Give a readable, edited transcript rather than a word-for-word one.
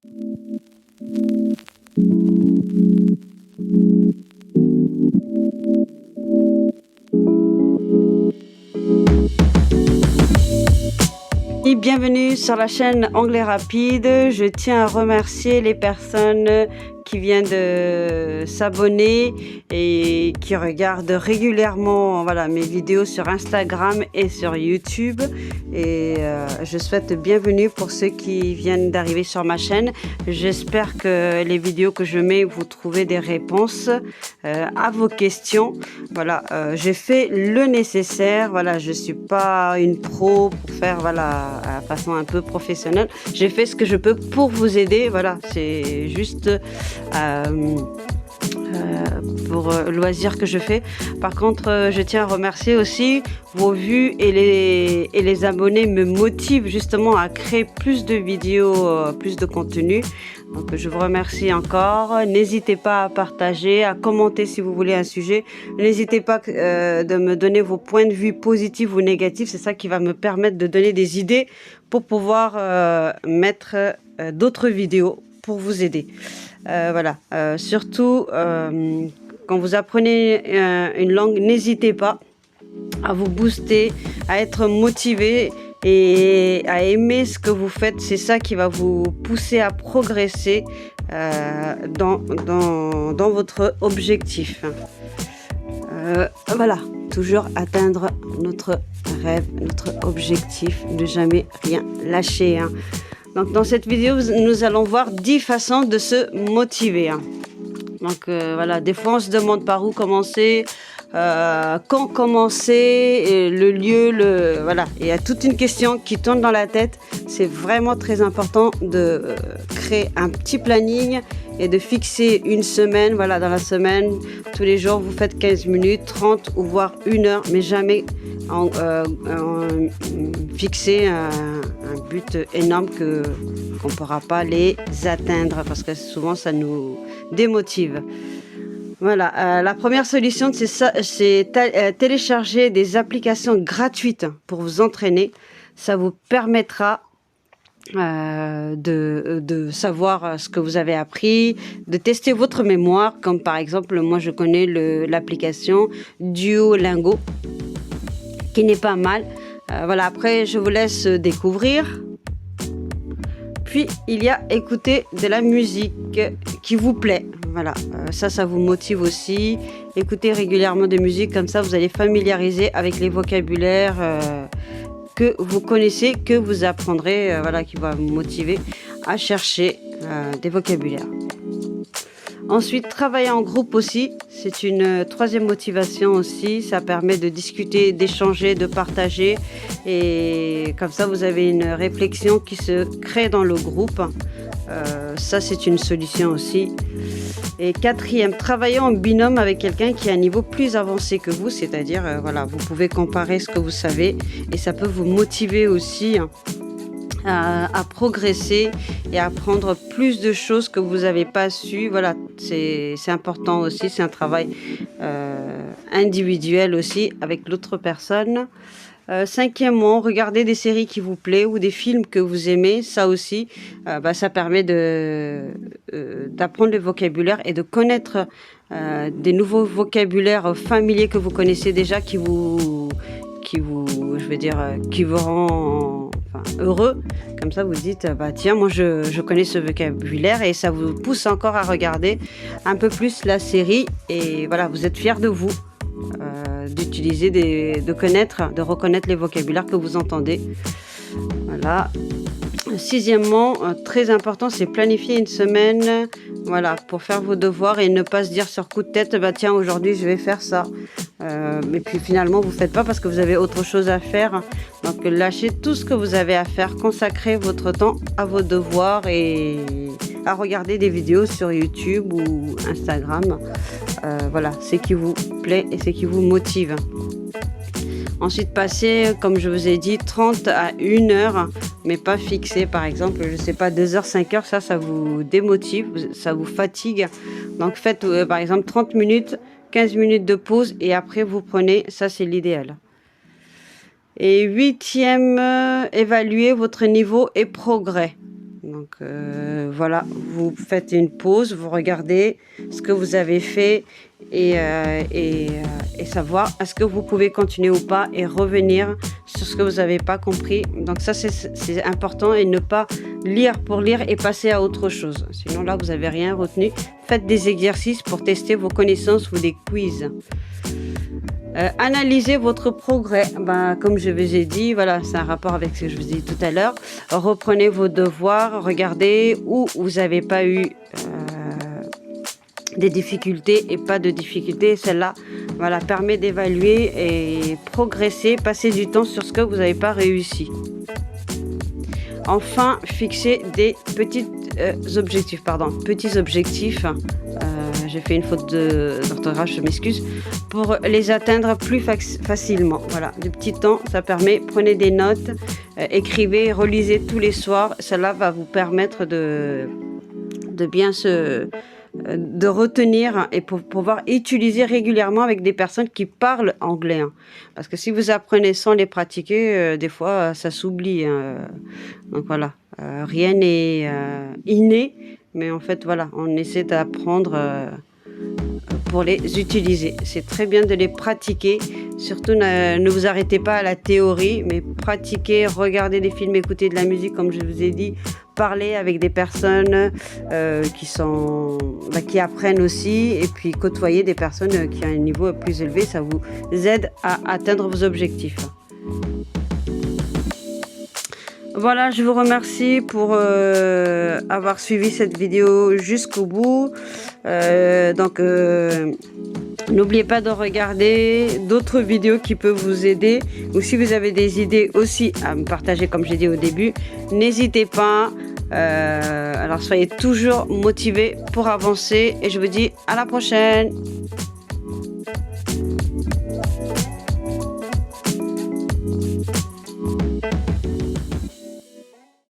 Et bienvenue sur la chaîne Anglais Rapide. Je tiens à remercier les personnes qui viennent de s'abonner et qui regardent régulièrement mes vidéos sur Instagram et sur YouTube. Et je souhaite bienvenue pour ceux qui viennent d'arriver sur ma chaîne. J'espère que les vidéos que je mets, vous trouvez des réponses à vos questions. J'ai fait le nécessaire. Je suis pas une pro pour faire à façon un peu professionnelle. J'ai fait ce que je peux pour vous aider. C'est juste pour loisir que je fais. Par contre, je tiens à remercier aussi vos vues et les abonnés me motivent justement à créer plus de vidéos, plus de contenu. Donc je vous remercie encore. N'hésitez pas à partager, à commenter si vous voulez un sujet. N'hésitez pas de me donner vos points de vue positifs ou négatifs. C'est ça qui va me permettre de donner des idées pour pouvoir mettre d'autres vidéos pour vous aider. Surtout quand vous apprenez une langue, n'hésitez pas à vous booster, à être motivé et à aimer ce que vous faites. C'est ça qui va vous pousser à progresser dans votre objectif. Toujours atteindre notre rêve, notre objectif, ne jamais rien lâcher. Donc dans cette vidéo, nous allons voir 10 façons de se motiver. Donc des fois on se demande par où commencer, quand commencer, et le lieu, il y a toute une question qui tourne dans la tête. C'est vraiment très important de créer un petit planning et de fixer une semaine. Dans la semaine, tous les jours, vous faites 15 minutes, 30 ou voire 1 heure, mais jamais fixer un but énorme qu'on ne pourra pas les atteindre parce que souvent ça nous démotive. La première solution, c'est télécharger des applications gratuites pour vous entraîner. Ça vous permettra de savoir ce que vous avez appris, de tester votre mémoire, comme par exemple, moi je connais l'application Duolingo, qui n'est pas mal. Après, je vous laisse découvrir. Puis, il y a écouter de la musique qui vous plaît. Ça vous motive aussi. Écoutez régulièrement des musiques, comme ça, vous allez familiariser avec les vocabulaires que vous connaissez, que vous apprendrez, qui va vous motiver à chercher des vocabulaires. Ensuite, travailler en groupe aussi, c'est une troisième motivation aussi. Ça permet de discuter, d'échanger, de partager. Et comme ça, vous avez une réflexion qui se crée dans le groupe. Ça, c'est une solution aussi. Et quatrième, travailler en binôme avec quelqu'un qui a un niveau plus avancé que vous. C'est-à-dire, vous pouvez comparer ce que vous savez et ça peut vous motiver aussi à progresser et à apprendre plus de choses que vous n'avez pas su. C'est important aussi, c'est un travail individuel aussi avec l'autre personne. Cinquièmement, regardez des séries qui vous plaisent ou des films que vous aimez. Ça aussi, ça permet d'apprendre le vocabulaire et de connaître des nouveaux vocabulaires familiers que vous connaissez déjà qui vous rend heureux. Comme ça, vous dites, tiens, moi je connais ce vocabulaire et ça vous pousse encore à regarder un peu plus la série et vous êtes fiers de vous. D'utiliser, de reconnaître les vocabulaires que vous entendez. Sixièmement, très important, c'est planifier une semaine pour faire vos devoirs et ne pas se dire sur coup de tête, tiens, aujourd'hui je vais faire ça. Mais puis finalement, vous ne faites pas parce que vous avez autre chose à faire. Donc lâchez tout ce que vous avez à faire, consacrez votre temps à vos devoirs et à regarder des vidéos sur YouTube ou Instagram. C'est qui vous plaît et c'est qui vous motive. Ensuite, passez, comme je vous ai dit, 30 à 1 heure, mais pas fixé. Par exemple, je sais pas, 2 heures, 5 heures, ça vous démotive, ça vous fatigue. Donc, faites par exemple 30 minutes, 15 minutes de pause et après vous prenez, ça c'est l'idéal. Et huitième, évaluer votre niveau et progrès. Donc voilà, vous faites une pause, vous regardez ce que vous avez fait et savoir est-ce que vous pouvez continuer ou pas et revenir sur ce que vous n'avez pas compris. Donc ça c'est important, et ne pas lire pour lire et passer à autre chose. Sinon là vous n'avez rien retenu. Faites des exercices pour tester vos connaissances ou des quiz. Analysez votre progrès. Comme je vous ai dit, voilà, c'est un rapport avec ce que je vous ai dit tout à l'heure. Reprenez vos devoirs, regardez où vous n'avez pas eu des difficultés et pas de difficultés. Celle-là, voilà, permet d'évaluer et progresser, passer du temps sur ce que vous n'avez pas réussi. Enfin, fixez des petits objectifs. J'ai fait une faute d'orthographe, je m'excuse, pour les atteindre plus facilement. Voilà, du petit temps, ça permet. Prenez des notes, écrivez, relisez tous les soirs. Cela va vous permettre de bien de retenir et pour pouvoir utiliser régulièrement avec des personnes qui parlent anglais. Parce que si vous apprenez sans les pratiquer, des fois, ça s'oublie. Donc voilà, rien n'est inné, mais en fait, voilà, on essaie d'apprendre pour les utiliser. C'est très bien de les pratiquer. Surtout, ne vous arrêtez pas à la théorie, mais pratiquez, regardez des films, écoutez de la musique, comme je vous ai dit, parlez avec des personnes qui apprennent aussi, et puis côtoyer des personnes qui ont un niveau plus élevé, ça vous aide à atteindre vos objectifs. Voilà, je vous remercie pour avoir suivi cette vidéo jusqu'au bout. N'oubliez pas de regarder d'autres vidéos qui peuvent vous aider. Ou si vous avez des idées aussi à me partager, comme j'ai dit au début, n'hésitez pas. Alors soyez toujours motivés pour avancer. Et je vous dis à la prochaine.